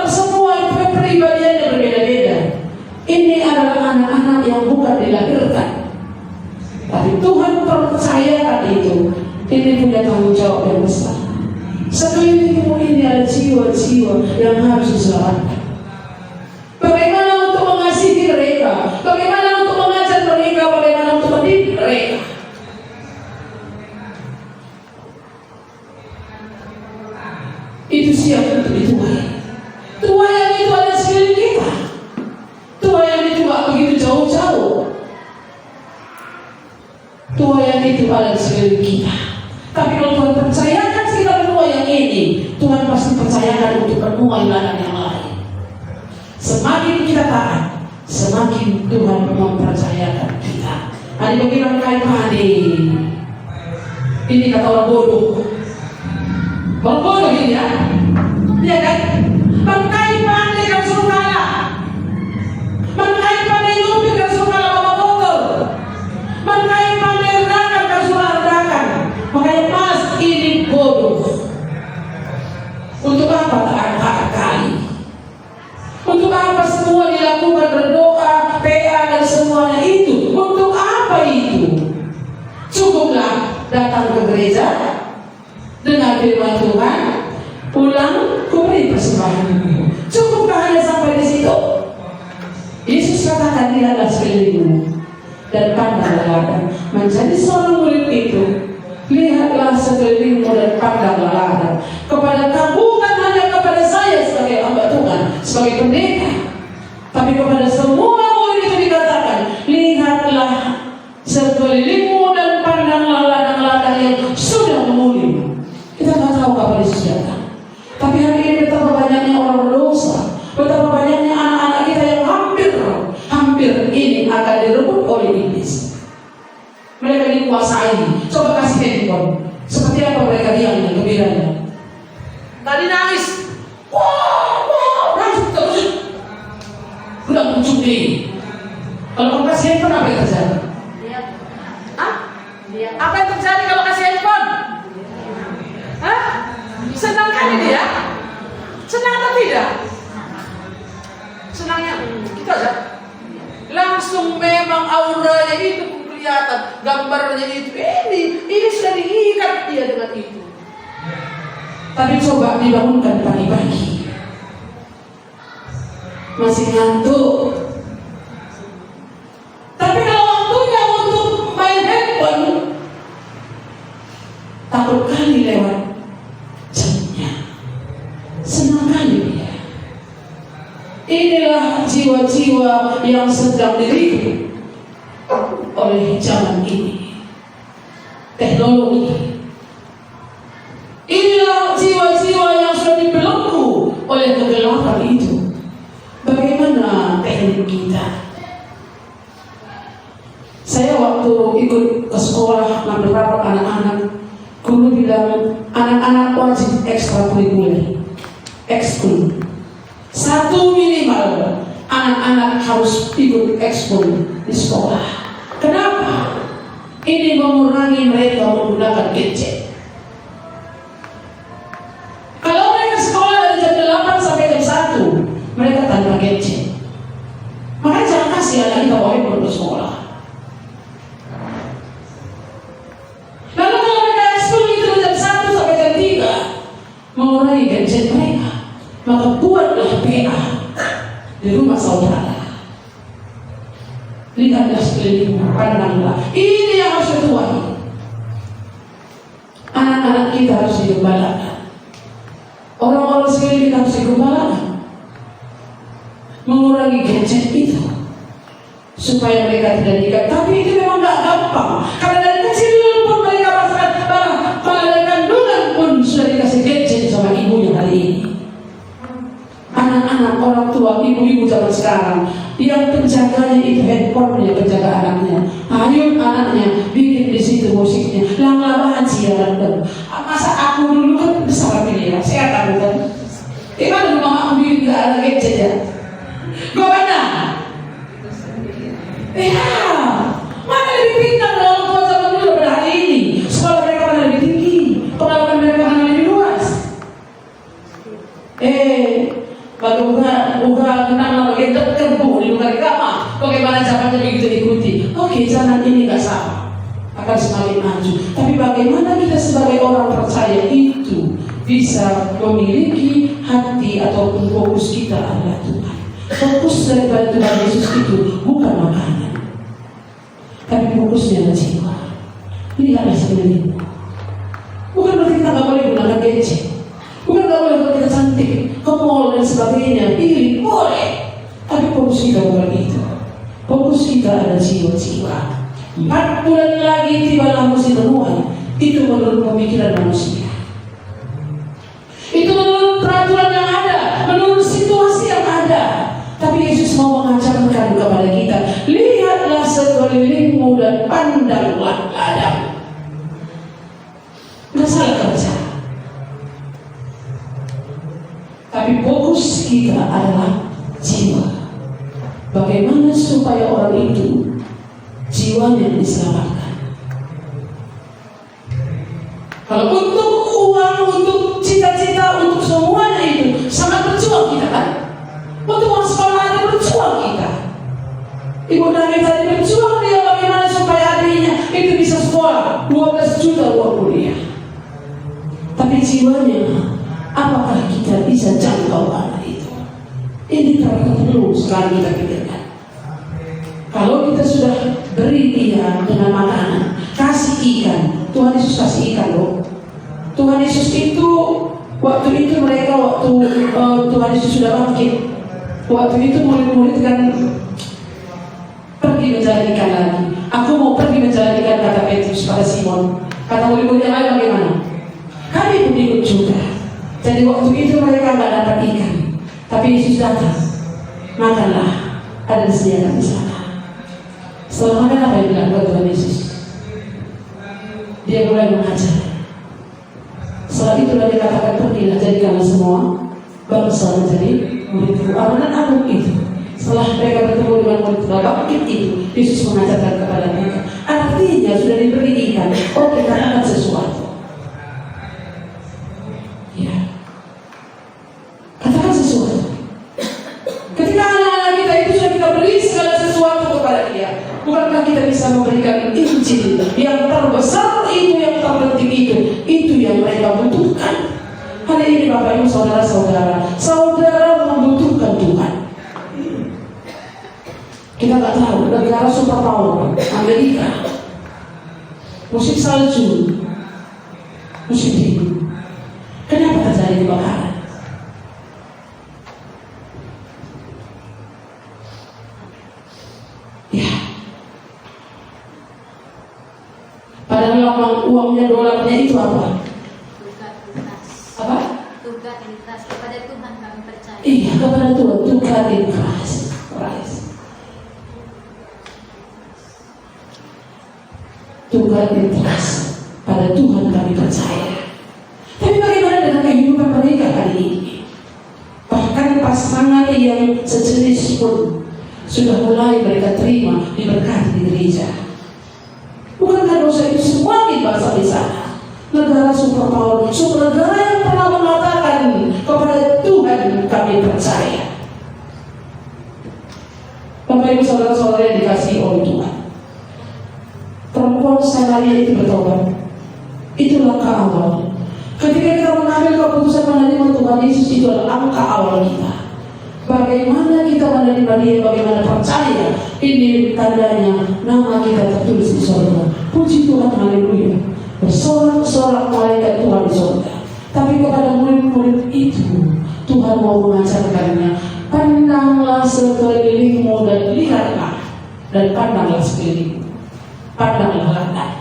Semua kepribadiannya berbeda-beda. Ini adalah anak-anak yang bukan dilahirkan, tapi Tuhan percayakan itu. Ini punya tanggung jawab yang besar. Sekelilingmu ini ada jiwa-jiwa yang harus diselamatkan. Bagaimana untuk mengasihi mereka? Bagaimana untuk mengajar mereka? Bagaimana untuk mendidik mereka? Itu siap untuk dituai. Tuayan itu ada sekeliling kita. Tuayan itu gak begitu jauh-jauh. Tuayan itu ada sekeliling kita. Tapi kalau Tuhan percayakan kita menua yang ini, Tuhan pasti percayakan untuk menua ladang yang lain. Semakin kita taat, semakin Tuhan mempercayakan kita. Ada bagaimana kain padi. Ini kata orang bodoh. Bodoh ini ya. Iya kan? Pandai-pandai kan suruh kalah. Pandai-pandai nyupi kan suruh kalah sama motor. Pandai-pandai rendakan kan suruh rendakan. Makanya mas ini bodoh. Untuk apa tak kali? Untuk apa semua dilakukan berdoa, PA dan semuanya itu? Untuk apa itu? Cukuplah datang ke gereja, dengar firman Tuhan, pulang kuberi persembahan. Cukupkah hanya sampai di situ? Yesus katakan lihatlah sekelilingmu dan pandanglah, menjadi seorang murid itu. Lihatlah sekelilingmu dan pandanglah kepada kamu, bukan hanya kepada saya sebagai hamba Tuhan, sebagai pendeta, tapi kepada semua murid itu dikatakan, lihatlah sekelilingmu dan pandanglah ladang-ladang yang sudah memulih. Kita nggak tahu kapan Yesus datang, tapi hari ini betapa banyaknya orang berdosa, betapa banyaknya anak-anak kita yang hampir ini akan direbut oleh iblis. Mereka dikuasai. Coba kasih handphone. Seperti apa mereka diamnya, gembiranya. Tadi nangis. Wow, nangis terus. Udah muncul nih. Kalau kamu kasih handphone, apa yang terjadi? Hah? Apa yang terjadi kalau kasih handphone? Hah? Senang kan dia? Senang atau tidak? Senangnya gitu aja. Langsung memang auranya itu kelihatan, gambarnya itu. Ini sudah diikat dia dengan itu. Tapi coba dibangunkan pagi-pagi, masih ngantuk. Tapi kalau waktunya untuk main handphone, takut kali lewat jamnya. Senang kali dia. Inilah jiwa-jiwa yang sedang diriku oleh zaman ini, teknologi. Inilah jiwa-jiwa yang sudah dibelenggu oleh kegelapan itu. Bagaimana teknik kita? Saya waktu ikut ke sekolah ngambil rapat anak-anak, guru bilang anak-anak wajib ekstrakurikuler, ekskul. Satu minimal anak-anak harus ikut ekskul di sekolah. Kenapa? Ini mengurangi mereka menggunakan gadget. Kalau mereka sekolah dari jam 8 sampai jam 1, mereka tanpa gadget. Makanya jangan kasih anak kita bawa handphone ke sekolah. Lalu kalau mereka ekskul itu dari jam 1 sampai jam 3, mengurangi gadget mereka, maka buatlah PA di rumah saudara. Lihatlah sekelilingmu, pandanglah. Ini yang harus dituai. Anak-anak kita harus digembalakan. Orang-orang sekeliling kita harus digembalakan. Mengurangi gadget itu supaya mereka tidak diikat. Tapi itu memang gak gampang, karena dari kecil pun mereka merasakan pada kandungan pun sudah dikasih gadget sama ibunya hari ini. Anak-anak, orang tua, ibu-ibu zaman sekarang yang penjaganya itu handphone, yang penjaga anaknya. Ayo anaknya bikin di situ musiknya, lang-langan siaran. Masa aku dulu kan besar pilihan, saya tahu kan. Gimana dulu mama aku bikin gak ada gadget ya? Gue mana? Ya, mana lebih pintar orang tua zaman dulu pada hari ini? Sekolah mereka mana lebih tinggi, pengalaman mereka mana lebih luas. Bukan kenal bagian terbu di luar agama. Bagaimana caranya begitu diikuti? Oke, zaman ini nggak salah, akan semakin maju. Tapi bagaimana kita sebagai orang percaya itu bisa memiliki hati ataupun fokus kita adalah Tuhan. Fokus daripada Tuhan Yesus itu bukan makanan, tapi fokusnya adalah jiwa. Lihatlah sekelilingmu. Bukan berarti kita nggak boleh gunakan gadget. Bukan nggak boleh kalau kita cantik, ke mall dan sebagainya, pilih boleh. Tapi fokus kita bukan itu. Fokus kita adalah jiwa-jiwa. 4 bulan lagi tibalah musim menuai. Itu menurut pemikiran manusia. Itu menurut peraturan yang ada, menurut situasi yang ada. Tapi Yesus mau mengajarkan kepada kita, lihatlah sekelilingmu dan pandanglah ladang. Nggak salah kerja. Tapi fokus kita adalah jiwa. Bagaimana supaya orang itu jiwanya diselamatkan. Kalau untuk uang, untuk cita-cita, untuk semuanya itu sangat berjuang kita kan. Untuk uang sekolah ada berjuang kita. Ibu Dami tadi berjuang dia bagaimana supaya adiknya itu bisa sekolah 12 juta uang kuliah. Tapi jiwanya, apakah kita bisa jangkau anak itu? Ini perlu sekali kita pikirkan. Kalau kita sudah beri dia dengan makanan, kasih ikan, Tuhan Yesus kasih ikan loh. Tuhan Yesus itu waktu itu mereka Tuhan Yesus sudah bangkit. Waktu itu murid-murid kan pergi mencari ikan lagi. Aku mau pergi mencari ikan, kata Petrus pada Simon. Kata murid-murid yang lain bagaimana? Kami pun ikut juga. Jadi waktu itu mereka nggak dapat ikan, tapi Yesus datang. Makanlah, ada disediakan di sana. Setelah makan apa yang bilang buat Tuhan Yesus? Dia mulai mengajar. Setelah itu dia katakan, pergilah jadikanlah semua bangsa menjadi murid-murid. Amalan agung itu. Setelah mereka bertemu dengan murid bangkit itu, Yesus mengajarkan kepada mereka. Artinya sudah diberi ikan. Oh, kita akan sesuatu. Ya, katakan sesuatu. Ketika anak-anak kita itu sudah kita beri segala sesuatu kepada dia, bukankah kita bisa memberikan Injil yang terbesar itu, yang terpenting itu yang mereka butuhkan. Hari ini Bapak Ibu saudara membutuhkan Tuhan. Kita nggak tahu negara superpower Amerika, musim salju, musim dingin. Kenapa terjadi kebakaran? Ya, padahal uangnya dolarnya itu apa? Apa? Tugas in Christ. Kepada Tuhan kami percaya. Iya, kepada Tuhan. Tugas in Christ. Tugas in Christ. Pada Tuhan kami percaya. Tapi bagaimana dengan kehidupan mereka kali ini? Bahkan pasangan yang sejenis pun sudah mulai mereka terima diberkati di gereja. Bukankah dosa itu semua dibahas di sana? Negara superpower, negara yang pernah mengatakan kepada Tuhan kami percaya. Bapak Ibu saudara-saudara yang dikasihi oleh Tuhan, perempuan Samaria itu bertobat. Itu langkah awal. Ketika kita mengambil keputusan menerima Tuhan Yesus, itu adalah langkah awal kita. Bagaimana kita menerima dia, bagaimana percaya, ini tandanya nama kita tertulis di surga. Puji Tuhan, haleluya. Bersorak-sorak malaikat Tuhan di surga. Tapi kepada murid-murid itu Tuhan mau mengajarkannya, pandanglah sekelilingmu dan lihatlah, dan pandanglah sekelilingmu, pandanglah ladang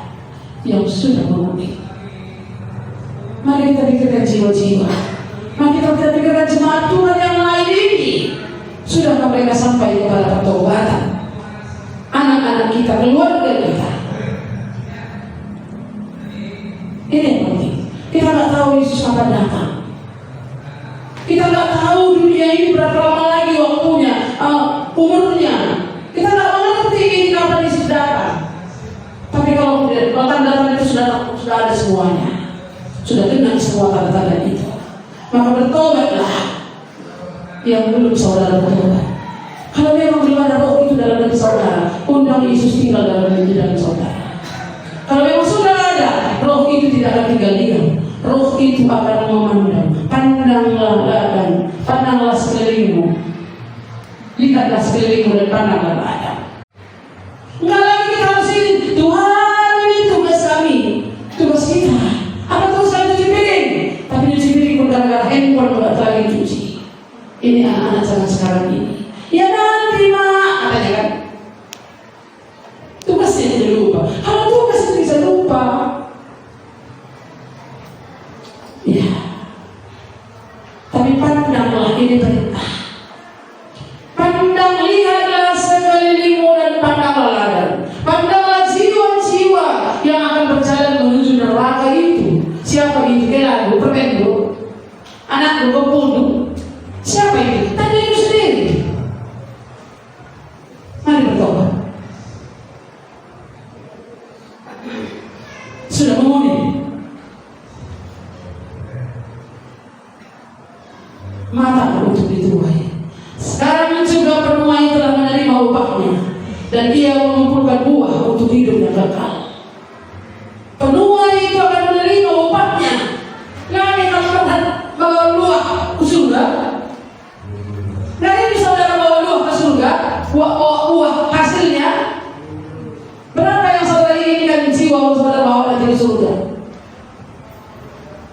yang sudah mengundi. Mari kita pikirkan jiwa-jiwa. Mari kita pikirkan jemaat Tuhan yang lain ini. Sudahkah mereka sampai kepada pertobatan? Anak-anak kita, keluarga kita. Ini yang penting. Kita nggak tahu Yesus kapan datang. Kita nggak tahu dunia ini berapa lama lagi waktunya, umurnya. Kita nggak mengerti ini kapan Yesus datang. Tapi kalau tanda-tanda itu sudah ada semuanya, sudah kenal semua tanda-tanda itu, maka bertobatlah yang belum saudara bertobat. Kalau memang belum ada roh itu dalam diri saudara, undang Yesus tinggal dalam diri saudara. Kalau memang sudah ada, roh itu tidak akan tinggal diam. Roh itu akan memandang. Pandanglah ladang, pandanglah sekelilingmu, lihatlah sekelilingmu dan pandanglah ladang. Enggak lagi kita harus ini, Tuhan ini tugas kami, tugas kita. Apa tugas kami cuci piring? Tapi cuci piring pun gara-gara handphone nggak lagi cuci. Ini anak-anak zaman sekarang ini. Ya nanti mak, katanya kan. Tugasnya jadi lupa. Kalau tugas itu bisa lupa, ya. Tapi pandanglah, ini perintah. Pandang, lihatlah sekelilingmu dan pandanglah ladang. Pandanglah jiwa-jiwa yang akan berjalan menuju neraka itu. Siapa itu? Kelabu, permendu, anakku, kepundu. Siapa itu? Tanya itu sendiri. Mari bertobat. Sudah menguning. Mata untuk dituai. Sekarang juga penuai telah menerima upahnya, dan ia mengumpulkan buah untuk hidup yang kekal. Penuai itu akan menerima upahnya. Nggak akan pernah bawa buah ke surga. Nggak ini saudara bawa buah ke surga. Buah hasilnya berapa yang saudara inginkan jiwa saudara bawa nanti ke surga?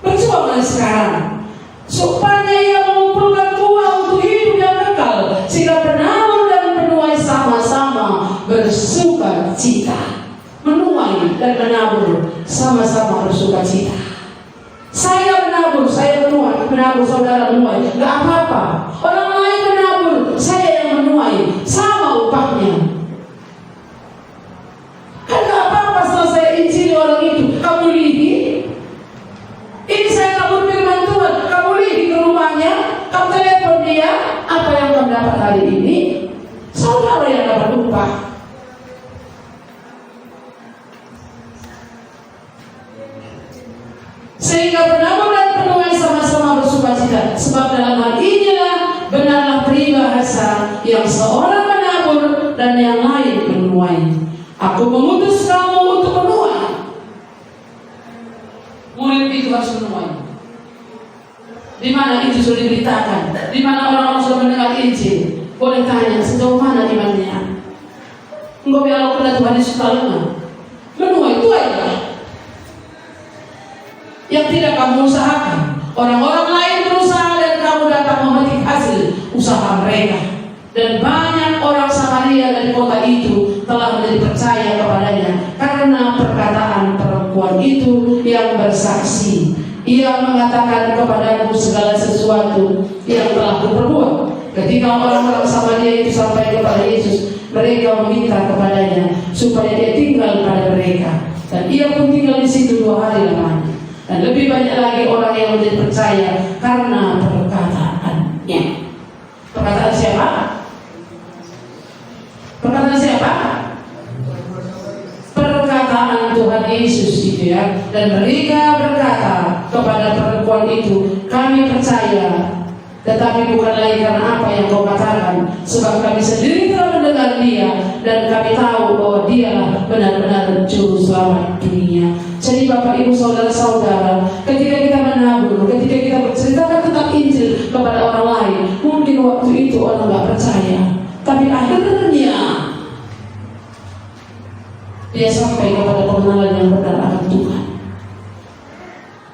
Berjuang mulai sekarang supaya ia mengumpulkan buah untuk hidup yang kekal, sehingga penabur dan penuai sama-sama bersuka cita. Menuai dan menabur sama-sama bersuka cita. Saya menabur, saya menuai, menabur saudara menuai, nggak apa-apa. Orang lain menabur, saya yang menuai, sama upahnya. Kan nggak apa-apa setelah saya injili orang itu, kamu lihi. Ini saya kabur firman Tuhan, kamu lihi ke rumahnya, kamu telepon dia, apa yang kamu dapat hari ini? Saudara yang dapat upah. Sehingga penabur dan penuai sama-sama bersuka cita. Sebab dalam hal inilah benarlah peribahasa yang seorang menabur dan yang lain menuai. Aku mengutus kamu untuk menuai. Murid itu harus menuai. Di mana itu sudah diberitakan? Di mana orang-orang sudah mendengar Injil? Boleh tanya sejauh mana imannya? Engkau biar Allah Tuhan Yesus Kalungan. Menuai itu aja. Yang tidak kamu usahakan. Orang-orang lain berusaha dan kamu datang memetik hasil usaha mereka. Dan banyak orang Samaria dari kota itu telah menjadi percaya kepadanya karena perkataan perempuan itu yang bersaksi. Ia mengatakan kepadaku segala sesuatu yang telah kuperbuat. Ketika orang-orang Samaria itu sampai kepada Yesus, mereka meminta kepadanya supaya dia tinggal pada mereka. Dan ia pun tinggal di situ 2 hari lamanya. Dan lebih banyak lagi orang yang menjadi percaya karena perkataannya. Perkataan siapa? Perkataan siapa? Perkataan Tuhan Yesus itu ya. Dan mereka berkata kepada perempuan itu, kami percaya, tetapi bukan lagi karena apa yang kau katakan, sebab kami sendiri telah mendengar dia dan kami tahu bahwa dialah benar-benar juru selamat dunia. Jadi Bapak Ibu Saudara-saudara, ketika kita menabur, ketika kita berceritakan tentang Injil kepada orang lain, mungkin waktu itu orang nggak percaya, tapi akhirnya dia sampai kepada pengenalan yang benar akan Tuhan.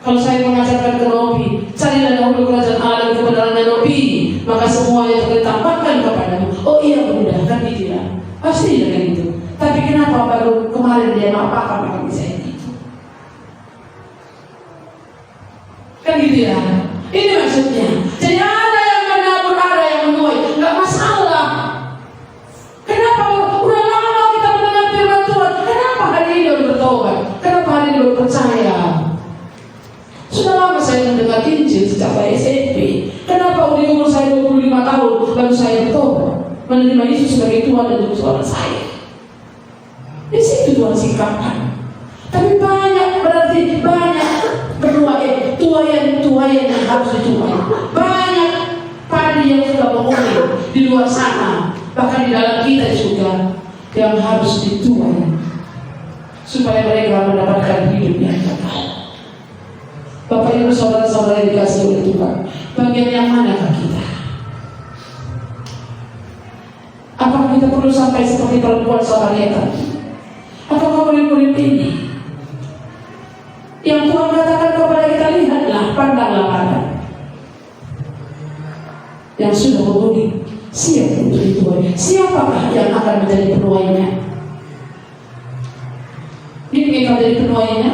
Kalau saya mengajarkan ke Nobi, carilah dahulu kerajaan Allah dan kebenarannya Nobi, maka semua yang ditambahkan kepadamu. Oh iya bunda, kan gitu ya. Pasti ya gitu. Tapi kenapa baru kemarin dia maafkan maka bisa gitu? Kan gitu ya. Ini maksudnya. Jadi ada yang menabur, ada yang menuai, nggak masalah. Kenapa udah lama kita mendengar firman Tuhan? Kenapa hari ini baru bertobat? Kenapa hari ini baru percaya? Sudah lama saya mendengar Injil sejak saya SMP. Kenapa udah umur saya 25 tahun baru saya bertobat, menerima Yesus sebagai Tuhan dan Juru Selamat saya? Di situ Tuhan sikapkan. Tapi banyak, berarti banyak tuayan yang harus dituai. Banyak padi yang sudah menguning di luar sana, bahkan di dalam kita juga, yang harus dituai supaya mereka mendapatkan hidup yang kekal. Bapak Ibu Saudara-saudara yang dikasihi oleh Tuhan, bagian yang manakah kita? Apakah kita perlu sampai seperti perempuan Samaria tadi? Apakah murid-murid ini yang Tuhan katakan kepada kita, lihatlah, pandanglah pada yang sudah menguning, siap untuk dituai. Siapakah yang akan menjadi penuainya? Ini kita menjadi penuainya.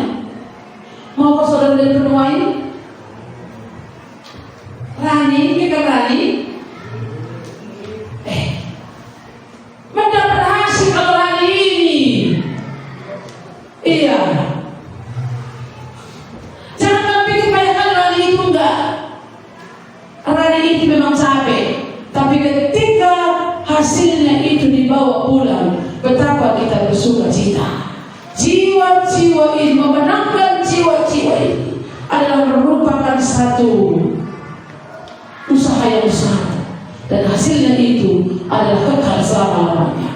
Maukah saudara menjadi penuai? Rani, kita Rani. Mendapat hasil kalau Rani ini. Iya. Jangan pikir banyak Rani itu enggak. Rani itu memang sahabat betapa kita bersuka cita. Jiwa-jiwa ini, memenangkan jiwa-jiwa ini adalah merupakan satu usaha yang besar, dan hasilnya itu adalah kekal selama-lamanya.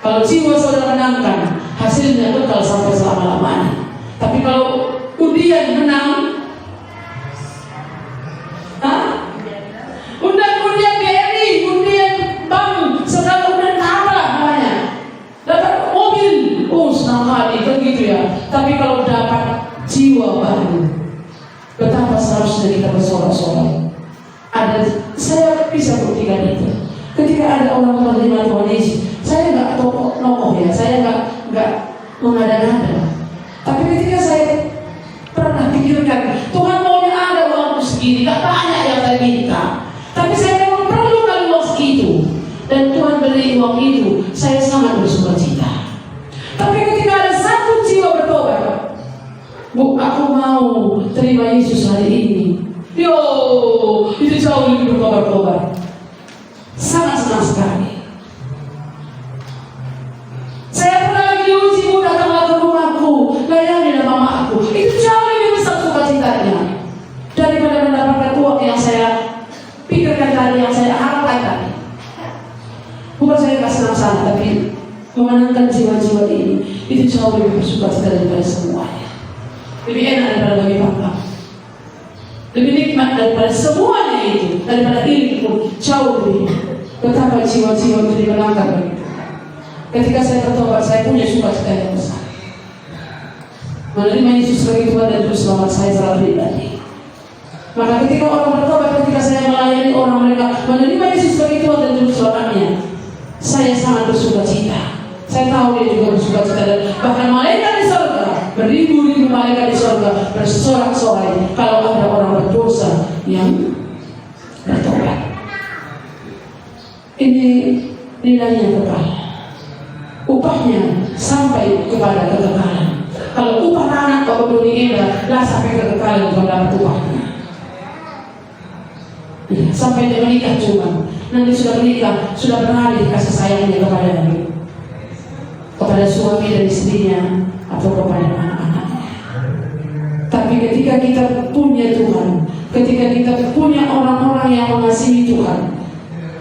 Kalau jiwa saudara menangkan, hasilnya kekal sampai selama-lamanya. Tapi kalau undian menang, undian BRI, undian bank, sedang undian apa namanya, dapat mobil, senang hati kan gitu ya. Tapi kalau dapat jiwa baru, betapa seharusnya kita bersorak-sorai. Saya bisa buktikan itu. Ketika ada orang menerima Tuhan Yesus, saya nggak tokoh ya, saya nggak mengada-ngada. Tapi ketika saya pernah pikirkan, Tuhan maunya ada uang segini, nggak banyak yang saya minta. Tapi saya memang perlu kali uang segitu, dan Tuhan beri uang itu, saya sangat bersukacita. Tapi ketika ada satu jiwa bertobat, Bu, aku mau terima Yesus hari ini. Itu jauh lebih bertobat. Sangat senang sekali. Saya pernah lagi diuji, Bu, datanglah ke rumahku, layani mama aku. Itu jauh lebih besar sukacitanya daripada mendapatkan uang yang saya pikirkan tadi, yang saya harapkan tadi. Bukan saya gak senang sana, tapi memenangkan jiwa-jiwa ini, itu jauh lebih bersukacita daripada semuanya. Lebih enak daripada bagi papa, lebih nikmat daripada semuanya itu, daripada ini pun jauh lebih. Betapa jiwa-jiwa itu dimenangkan bagi Tuhan. Ketika saya bertobat, saya punya sukacita yang besar, menerima Yesus sebagai Tuhan dan Juru Selamat saya secara pribadi. Maka ketika orang bertobat, ketika saya melayani orang, mereka menerima Yesus sebagai Tuhan dan Juru Selamatnya, saya sangat bersukacita. Saya tahu dia juga bersukacita, dan bahkan malaikat di surga, beribu-ribu malaikat di surga bersorak-sorai kalau ada orang berdosa yang bertobat. Ini nilainya kekal, upahnya sampai kepada kekekalan. Kalau upah anak kau dunia lah sampai kekekalan kau dapat upahnya. Ya, sampai dia menikah cuma nanti sudah menikah, sudah beralih kasih sayangnya kepada suami dan istrinya atau kepada anak-anaknya. Tapi ketika kita punya Tuhan, ketika kita punya orang-orang yang mengasihi Tuhan,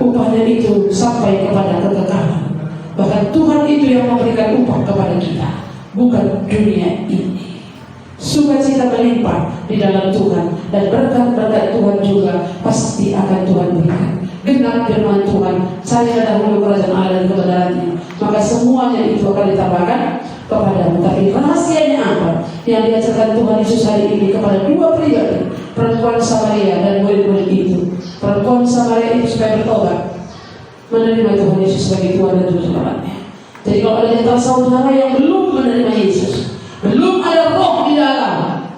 upahnya itu sampai kepada kekekalan. Bahkan Tuhan itu yang memberikan upah kepada kita, bukan dunia ini. Sukacita melimpah di dalam Tuhan, dan berkat-berkat Tuhan juga pasti akan Tuhan berikan. Genap firman Tuhan, saya dahulu kerajaan Allah dan kebenarannya, maka semuanya itu akan ditambahkan kepadamu. Tapi rahasianya apa yang diajarkan Tuhan Yesus hari ini kepada dua pribadi, perempuan Samaria dan murid-murid itu. Perempuan Samaria itu supaya bertobat, menerima Tuhan Yesus sebagai Tuhan dan Juru Selamatnya. Jadi kalau ada antara saudara yang belum menerima Yesus, belum ada roh di dalam,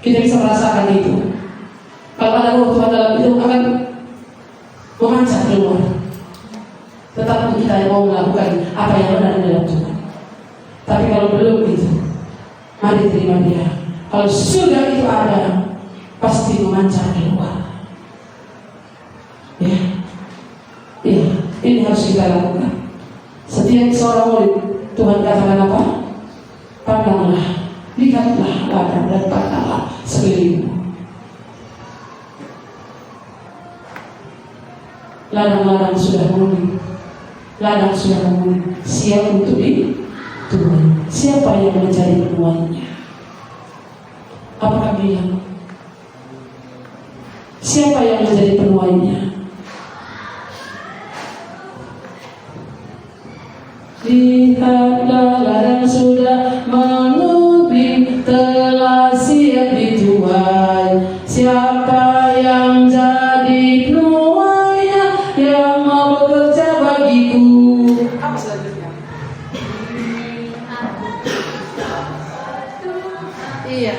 kita bisa merasakan itu. Kalau ada roh Tuhan dalam itu akan memancar keluar. Tetap kita yang mau melakukan apa yang benar di dalam Tuhan. Tapi kalau belum itu, mari terima dia. Kalau sudah itu ada, pasti memancar keluar. Ya, ini harus kita lakukan. Setiap seorang murid, Tuhan katakan apa? Pandanglah, lihatlah ladang dan pandanglah sekelilingmu. Ladang-ladang sudah menguning, ladang sudah menguning, siap untuk dituai. Siapa yang menjadi penuainya? Apakah bilang? Siapa yang menjadi penuainya? Lihatlah ladang sudah menguning, telah siap dituai. Siapa yang jadi penuainya, yang mau bekerja bagiku? Apa selanjutnya? Iya.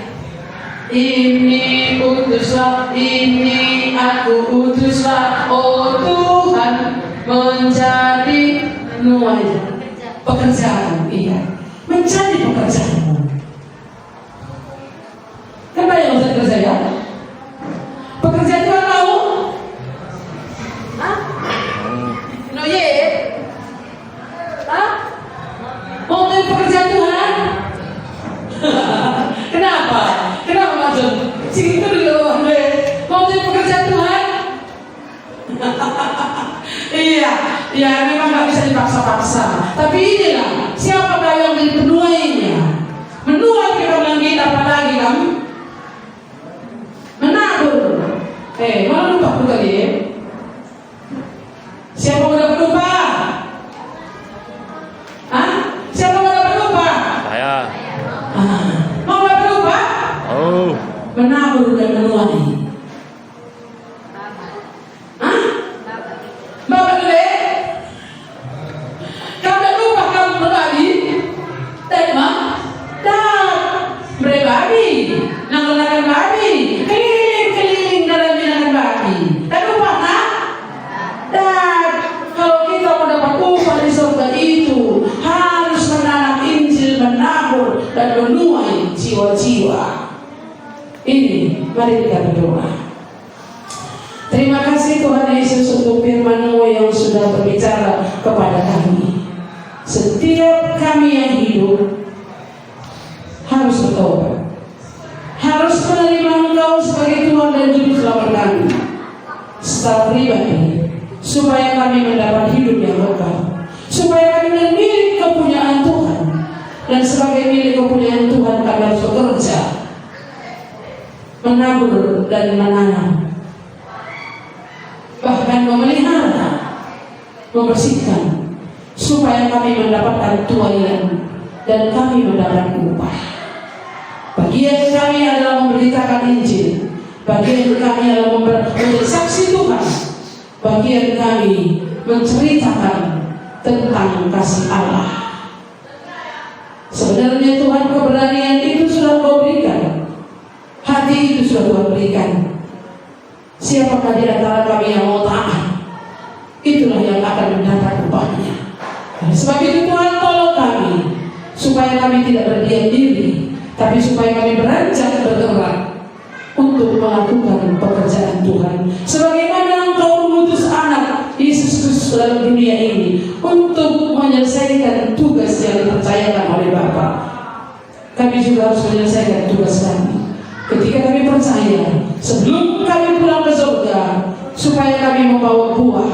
Ini utuslah, ini aku utuslah, oh Tuhan, menjadi penuai. Pekerjaan, iya, menjadi pekerjaanmu. Kenapa yang harus kerja ya? Pekerjaan itu kan tahu? Hah? No ye? Ya memang nggak bisa dipaksa-paksa. Tapi inilah siapakah yang menuainya. Menuai kehidupan kita apalagi kamu menabur. Malah lupa aku tadi ya. Siapa mau dapat lupa? Hah? Siapa mau dapat lupa? Saya. Mau dapat lupa? Oh. Menabur dan menuai. Hah? Bapak dulu ya? Kamu tak lupa kamu berbagi? Tema? Tak. Berbagi. Nanggunakan babi. Keliling-keliling dalam binatang babi. Tak lupa nak? Dan kalau kita mau dapat upah di surga itu harus menanam Injil, menabur dan menuai jiwa-jiwa. Ini, mari kita berdoa. Terima kasih Tuhan Yesus untuk firman-Mu yang sudah berbicara kepada kami. Setiap kami yang hidup harus bertobat, harus menerima Engkau sebagai Tuhan dan Juru Selamat kami secara pribadi, supaya kami mendapat hidup yang kekal, supaya kami memiliki kepunyaan Tuhan. Dan sebagai milik kepunyaan Tuhan kami harus bekerja, menabur dan menanam, bahkan memelihara, membersihkan, supaya kami mendapatkan tuaian dan kami mendapat upah. Bagian kami adalah memberitakan Injil, bagian kami adalah menjadi saksi Tuhan, bagian kami menceritakan tentang kasih Allah. Sebenarnya Tuhan, keberanian itu sudah Kau berikan, hati itu sudah Tuhan berikan. Siapakah di antara kami yang mau taat? Itulah yang akan mendapat upahnya. Sebab itu Tuhan, tolong kami supaya kami tidak berdiam diri, tapi supaya kami beranjak bergerak untuk melakukan pekerjaan Tuhan. Sebagaimana Engkau mengutus anak Yesus Kristus dalam dunia ini untuk menyelesaikan tugas yang dipercayakan oleh Bapa, kami juga harus menyelesaikan tugas kami. Ketika kami percaya, sebelum kami pulang ke surga, supaya kami membawa buah,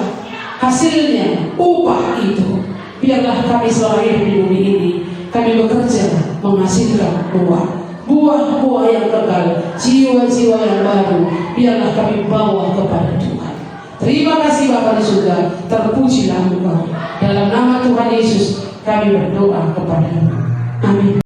hasilnya upah itu. Biarlah kami selama hidup di bumi ini, kami bekerja menghasilkan buah-buah yang kekal, jiwa-jiwa yang baru. Biarlah kami bawa kepada Tuhan. Terima kasih Bapa di surga, terpujilah Engkau. Dalam nama Tuhan Yesus kami berdoa kepada-Mu. Amin.